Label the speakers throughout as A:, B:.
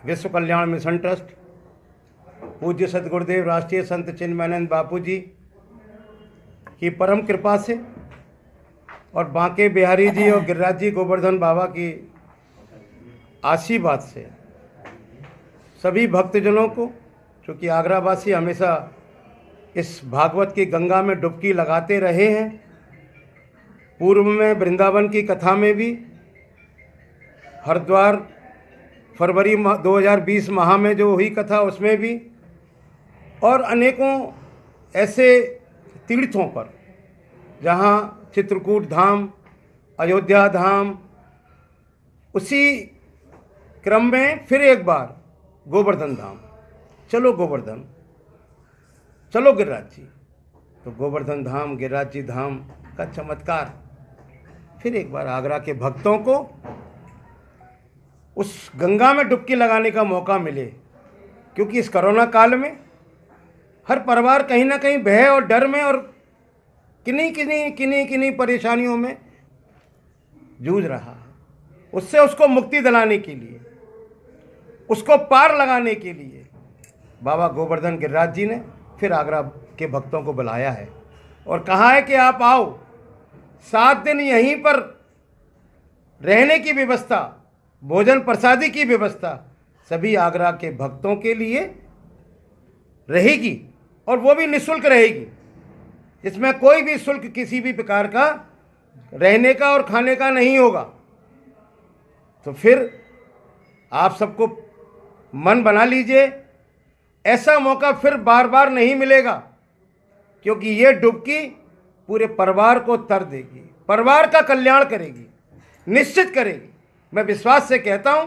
A: विश्व कल्याण mission trust, पूज्य सदगुरुदेव राष्ट्रीय संत चिन्मयानंद बापू जी की परम कृपा से और बांके बिहारी जी और गिरिराज जी गोवर्धन बाबा की आशीर्वाद से सभी भक्तजनों को, चूँकि आगरावासी हमेशा इस भागवत की गंगा में डुबकी लगाते रहे हैं, पूर्व में वृंदावन की कथा में भी, हरिद्वार फरवरी 2020 माह में जो हुई कथा उसमें भी, और अनेकों ऐसे तीर्थों पर जहाँ चित्रकूट धाम, अयोध्या धाम, उसी क्रम में फिर एक बार गोवर्धन धाम। चलो गोवर्धन, चलो गिरिराज जी। तो गोवर्धन धाम, गिरिराज जी धाम का चमत्कार फिर एक बार आगरा के भक्तों को उस गंगा में डुबकी लगाने का मौका मिले, क्योंकि इस कोरोना काल में हर परिवार कहीं ना कहीं भय और डर में और किन्हीं परेशानियों में जूझ रहा है। उससे उसको मुक्ति दिलाने के लिए, उसको पार लगाने के लिए बाबा गोवर्धन गिरिराज जी ने फिर आगरा के भक्तों को बुलाया है और कहा है कि आप आओ, 7 दिन यहीं पर रहने की व्यवस्था, भोजन प्रसादी की व्यवस्था सभी आगरा के भक्तों के लिए रहेगी और वो भी निःशुल्क रहेगी। इसमें कोई भी शुल्क किसी भी प्रकार का रहने का और खाने का नहीं होगा। तो फिर आप सबको मन बना लीजिए, ऐसा मौका फिर बार बार नहीं मिलेगा, क्योंकि ये डुबकी पूरे परिवार को तर देगी, परिवार का कल्याण करेगी, निश्चित करेगी। मैं विश्वास से कहता हूँ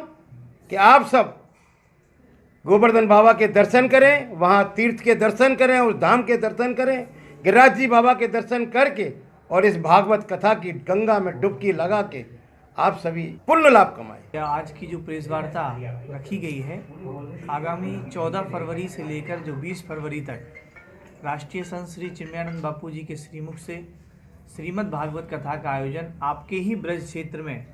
A: कि आप सब गोवर्धन बाबा के दर्शन करें, वहाँ तीर्थ के दर्शन करें, उस धाम के दर्शन करें, गिरिराज जी बाबा के दर्शन करके और इस भागवत कथा की गंगा में डुबकी लगा के आप सभी पुण्य लाभ कमाएं।
B: आज की जो प्रेस वार्ता रखी गई है, आगामी 14 फरवरी से लेकर जो 20 फरवरी तक राष्ट्रीय संत श्री चिन्मयानंद बापू जी के श्रीमुख से श्रीमद् भागवत कथा का आयोजन आपके ही ब्रज क्षेत्र में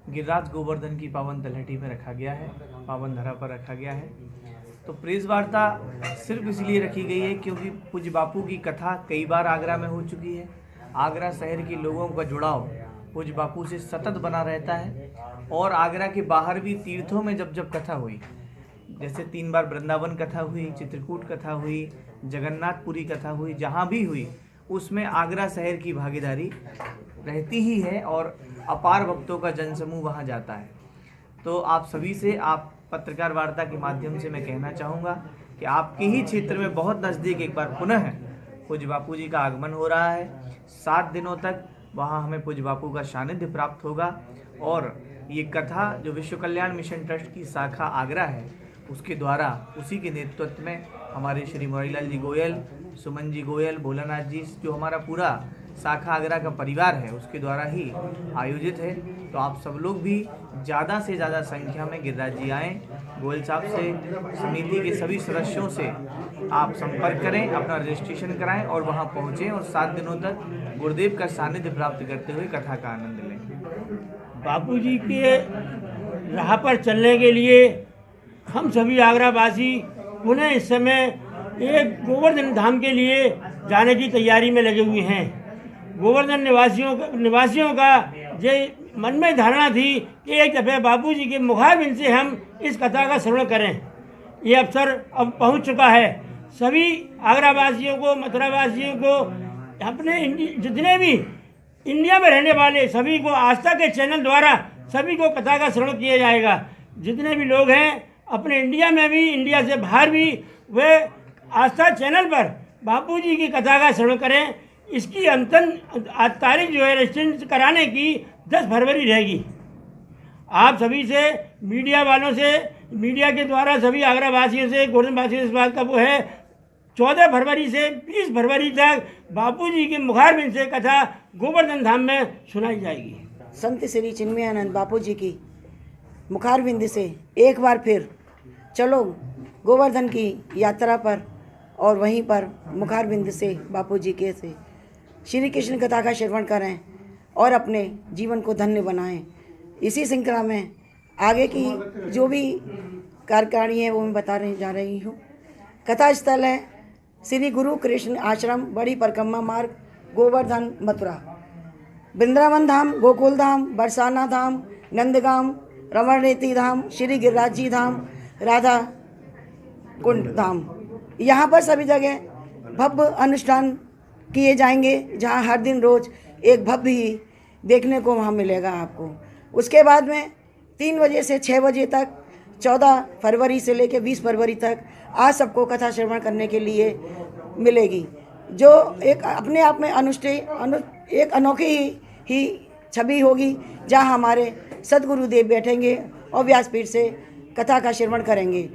B: गिरिराज गोवर्धन की पावन तलहटी में रखा गया है, पावन धरा पर रखा गया है। तो प्रेस वार्ता सिर्फ इसलिए रखी गई है क्योंकि पूज्य बापू की कथा कई बार आगरा में हो चुकी है। आगरा शहर के लोगों का जुड़ाव पूज्य बापू से सतत बना रहता है और आगरा के बाहर भी तीर्थों में जब जब कथा हुई, जैसे 3 बार वृंदावन कथा हुई, चित्रकूट कथा हुई, जगन्नाथपुरी कथा हुई, जहाँ भी हुई उसमें आगरा शहर की भागीदारी रहती ही है और अपार भक्तों का जनसमूह वहाँ जाता है। तो आप सभी से, आप पत्रकार वार्ता के माध्यम से मैं कहना चाहूँगा कि आपके ही क्षेत्र में बहुत नज़दीक एक बार पुनः पूज्य बापू जी का आगमन हो रहा है। 7 दिनों तक वहाँ हमें पूज्य बापू का सानिध्य प्राप्त होगा और ये कथा जो विश्व कल्याण मिशन ट्रस्ट की शाखा आगरा है उसके द्वारा, उसी के नेतृत्व में हमारे श्री मुरारीलाल जी गोयल, सुमन जी गोयल, भोलानाथ जी, जो हमारा पूरा शाखा आगरा का परिवार है उसके द्वारा ही आयोजित है। तो आप सब लोग भी ज़्यादा से ज़्यादा संख्या में गिरिराज जी आएँ। गोयल साहब से, समिति के सभी सदस्यों से आप संपर्क करें, अपना रजिस्ट्रेशन कराएं और वहां पहुंचें और 7 दिनों तक गुरुदेव का सानिध्य प्राप्त करते हुए कथा का आनंद लें।
C: बापू जी के राह पर चलने के लिए हम सभी आगरावासी पुनः इस समय एक गोवर्धन धाम के लिए जाने की तैयारी में लगे हुए हैं। गोवर्धन निवासियों का ये मन में धारणा थी कि एक दफ़े बापू जी के मुखारबिंद से हम इस कथा का श्रवण करें। ये अवसर अब पहुंच चुका है। सभी आगरावासियों को, मथुरावासियों को, अपने जितने भी इंडिया में रहने वाले सभी को आस्था के चैनल द्वारा सभी को कथा का श्रवण किया जाएगा। जितने भी लोग हैं अपने इंडिया में भी, इंडिया से बाहर भी, वे आस्था चैनल पर बापू जी की कथा का श्रवण करें। इसकी अंतिम तारीख जो है रजिस्ट्रेशन कराने की 10 फरवरी रहेगी। आप सभी से, मीडिया वालों से, मीडिया के द्वारा सभी आगरावासियों से, गोवर्धन वासियों से इस बात का वो है, 14 फरवरी से 20 फरवरी तक बापू जी के मुखारबिंद से कथा गोवर्धन धाम में सुनाई जाएगी।
D: संत श्री चिन्मयानंद बापू जी की मुखारबिंद से एक बार फिर चलो गोवर्धन की यात्रा पर और वहीं पर मुखारबिंद से बापू जी के से श्री कृष्ण कथा का श्रवण करें और अपने जीवन को धन्य बनाएं। इसी श्रृंखला में आगे की जो भी कार्यकारिणी है वो मैं जा रही हूँ। कथा स्थल है श्री गुरु कृष्ण आश्रम, बड़ी परिक्रमा मार्ग, गोवर्धन, मथुरा। वृंदावन धाम, गोकुल धाम, बरसाना धाम, नंदगाम, रमणरेती धाम, श्री गिरिराज जी धाम, राधा कुंड धाम, यहाँ पर सभी जगह भव्य अनुष्ठान किए जाएंगे, जहाँ हर दिन रोज एक भव्य ही देखने को वहाँ मिलेगा आपको। उसके बाद में 3 बजे से 6 बजे तक 14 फरवरी से लेकर 20 फरवरी तक आज सबको कथा श्रवण करने के लिए मिलेगी, जो एक अपने आप में एक अनोखी ही छवि होगी, जहाँ हमारे सदगुरुदेव बैठेंगे और व्यासपीठ से कथा का श्रवण करेंगे।